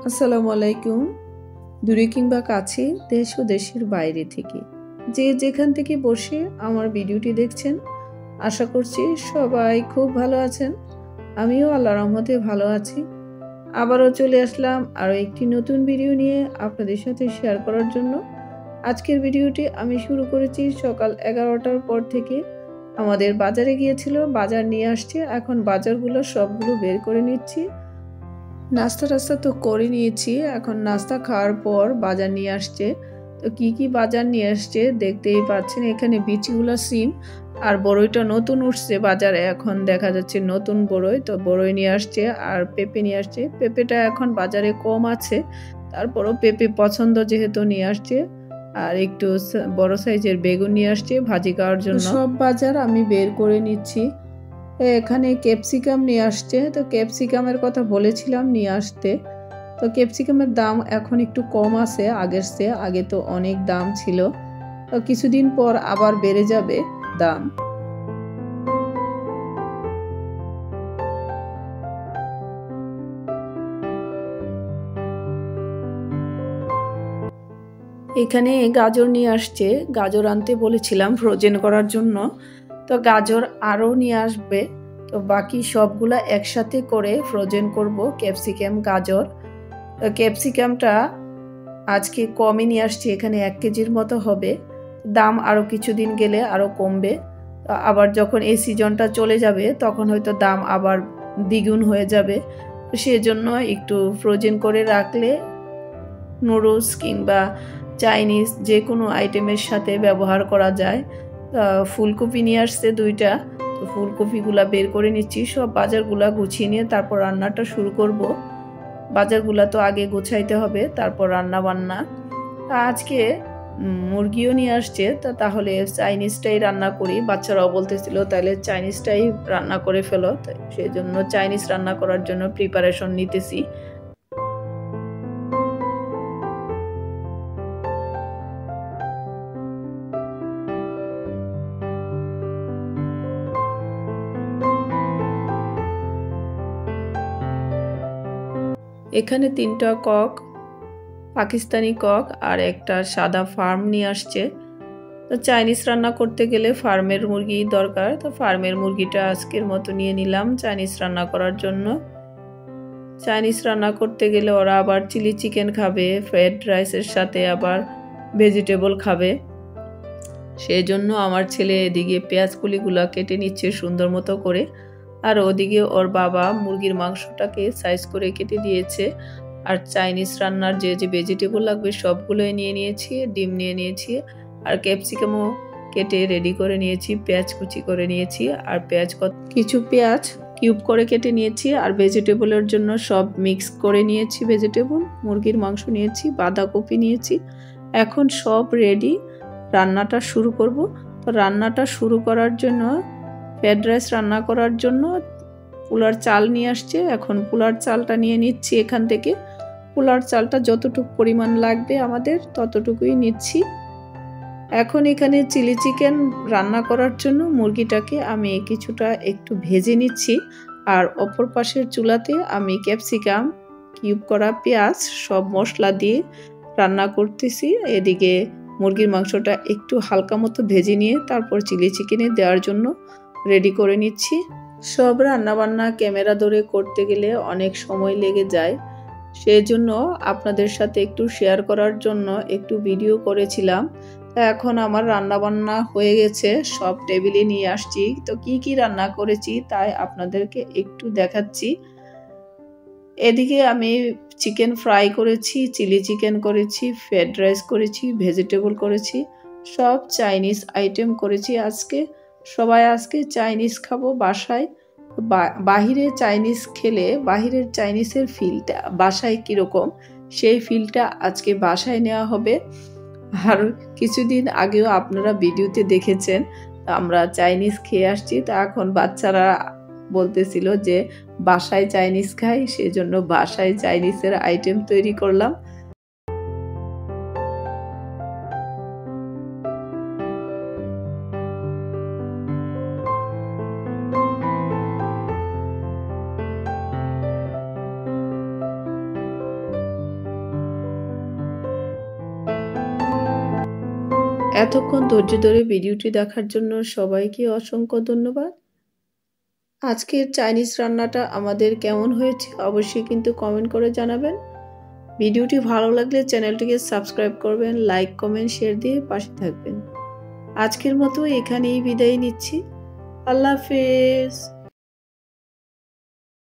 আসসালামু আলাইকুম। দূরে কিংবা কাছে, দেশ ও দেশের বাইরে থেকে যে যেখান থেকে বসে আমার ভিডিওটি দেখছেন, আশা করছি সবাই খুব ভালো আছেন। আমিও আল্লাহর রহমতে ভালো আছি। আবারও চলে আসলাম আরও একটি নতুন ভিডিও নিয়ে আপনাদের সাথে শেয়ার করার জন্য। আজকের ভিডিওটি আমি শুরু করেছি সকাল 11টার পর থেকে। আমাদের বাজারে গিয়েছিল, বাজার নিয়ে আসছে। এখন বাজারগুলো সবগুলো বের করে নিচ্ছি। নাস্তা তো করে নিয়েছি। এখন নাস্তা খাওয়ার পর বাজার নিয়ে আসছে। তো কি বাজার নিয়ে আসছে দেখতেই পাচ্ছেন। এখানে বিচিগুলো সিম আর বড়ইটা নতুন উঠছে বাজারে, এখন দেখা যাচ্ছে নতুন বড়ই। তো বড়ই নিয়ে আসছে আর পেঁপে নিয়ে আসছে। পেঁপেটা এখন বাজারে কম আছে, তারপরও পেঁপে পছন্দ যেহেতু নিয়ে আসছে। আর একটু বড় সাইজের বেগুন নিয়ে আসছে ভাজি খাওয়ার জন্য। সব বাজার আমি বের করে নিচ্ছি। এখানে ক্যাপসিকাম নিয়ে আসছে। তো ক্যাপসিকামের কথা বলেছিলাম নিয়ে আসতে। তো ক্যাপসিকামের দাম এখন একটু কম আছে আগের চেয়ে। আগে তো অনেক দাম ছিল, তো কিছুদিন পর আবার বেড়ে যাবে দাম। এখানে গাজর নিয়ে আসছে। গাজর আনতে বলেছিলাম ফ্রোজেন করার জন্য। তো গাজর আরও নিয়ে আসবে। তো বাকি সবগুলা একসাথে করে ফ্রোজেন করব। ক্যাপসিকাম, গাজর। ক্যাপসিকামটা আজকে কমই নিয়ে আসছি, এখানে 1 কেজির মতো হবে। দাম আরও কিছুদিন গেলে আরও কমবে। আবার যখন এই সিজনটা চলে যাবে তখন হয়তো দাম আবার দ্বিগুণ হয়ে যাবে। সেজন্য একটু ফ্রোজেন করে রাখলে নুডলস কিংবা চাইনিজ যে কোনো আইটেমের সাথে ব্যবহার করা যায়। ফুলকপি নিয়ে আসছে 2টা। তো ফুলকপিগুলা বের করে নিচ্ছি। সব বাজারগুলা গুছিয়ে নিয়ে তারপর রান্নাটা শুরু করব। বাজারগুলা তো আগে গোছাইতে হবে, তারপর রান্না বান্না। আজকে মুরগিও নিয়ে আসছে। তাহলে চাইনিজটাই রান্না করি। বাচ্চারাও বলতেছিল তাহলে চাইনিজটাই রান্না করে ফেলো। সেই জন্য চাইনিজ রান্না করার জন্য প্রিপারেশন নিতেছি। এখানে 3টা কক, পাকিস্তানি কক আর একটা সাদা ফার্ম নিয়ে আসছে। তো চাইনিজ রান্না করতে গেলে ফার্মের মুরগি দরকার। তো ফার্মের মুরগিটা আজকের মতো নিয়ে নিলাম চাইনিজ রান্না করার জন্য। চাইনিজ রান্না করতে গেলে ওরা আবার চিলি চিকেন খাবে, ফ্রাইড রাইসের সাথে আবার ভেজিটেবল খাবে। সেই জন্য আমার ছেলে এদিকে পেঁয়াজ কুলিগুলো কেটে নিচ্ছে সুন্দর মতো করে, আর ওদিকে ওর বাবা মুরগির মাংসটাকে সাইজ করে কেটে দিয়েছে। আর চাইনিজ রান্নার যে ভেজিটেবল লাগবে সবগুলোই নিয়ে নিয়েছি। ডিম নিয়ে নিয়েছি আর ক্যাপসিকামও কেটে রেডি করে নিয়েছি। পেঁয়াজ কুচি করে নিয়েছি আর কিছু পেঁয়াজ কিউব করে কেটে নিয়েছি। আর ভেজিটেবলের জন্য সব মিক্স করে নিয়েছি। ভেজিটেবল মুরগির মাংস নিয়েছি, বাঁধাকপি নিয়েছি। এখন সব রেডি, রান্নাটা শুরু করব। তো রান্নাটা শুরু করার জন্য ফ্রাইড রাইস রান্না করার জন্য পোলার চাল নিয়ে আসছে। এখন পোলার চালটা নিয়ে নিচ্ছি এখান থেকে। পোলার চালটা যতটুকু পরিমাণ লাগবে আমাদের ততটুকুই নিচ্ছি। এখন এখানে চিলি চিকেন রান্না করার জন্য মুরগিটাকে আমি কিছুটা একটু ভেজে নিচ্ছি। আর অপর পাশের চুলাতে আমি ক্যাপসিকাম, কিউব করা পেঁয়াজ সব মশলা দিয়ে রান্না করতেছি। এদিকে মুরগির মাংসটা একটু হালকা মতো ভেজে নিয়ে তারপর চিলি চিকেনে দেওয়ার জন্য রেডি করে নিচ্ছি। সব রান্নাবান্না ক্যামেরা ধরে করতে গেলে অনেক সময় লেগে যায়। সেজন্য আপনাদের সাথে একটু শেয়ার করার জন্য একটু ভিডিও করেছিলাম। এখন আমার রান্নাবান্না হয়ে গেছে, সব টেবিলে নিয়ে আসছি। তো কি রান্না করেছি তাই আপনাদেরকে একটু দেখাচ্ছি। এদিকে আমি চিকেন ফ্রাই করেছি, চিলি চিকেন করেছি, ফ্রাইড রাইস করেছি, ভেজিটেবল করেছি, সব চাইনিজ আইটেম করেছি আজকে। সবাই আজকে চাইনিজ খাবো বাসায়। বাহিরে চাইনিজ খেলে বাহিরের চাইনিজের ফিলটা বাসায় কীরকম সেই ফিলটা আজকে বাসায় নেওয়া হবে। আর কিছুদিন আগেও আপনারা ভিডিওতে দেখেছেন আমরা চাইনিজ খেয়ে আসছি। তা এখন বাচ্চারা বলতেছিল যে বাসায় চাইনিজ খাই, সেজন্য বাসায় চাইনিজের আইটেম তৈরি করলাম। এতক্ষণ ধৈর্য ধরে ভিডিওটি দেখার জন্য সবাইকে অসংখ্য ধন্যবাদ। আজকের চাইনিজ রান্নাটা আমাদের কেমন হয়েছে অবশ্যই কিন্তু কমেন্ট করে জানাবেন। ভিডিওটি ভালো লাগলে চ্যানেলটিকে সাবস্ক্রাইব করবেন, লাইক কমেন্ট শেয়ার দিয়ে পাশে থাকবেন। আজকের মতো এখানেই বিদায় নিচ্ছি। আল্লাহ হাফেজ।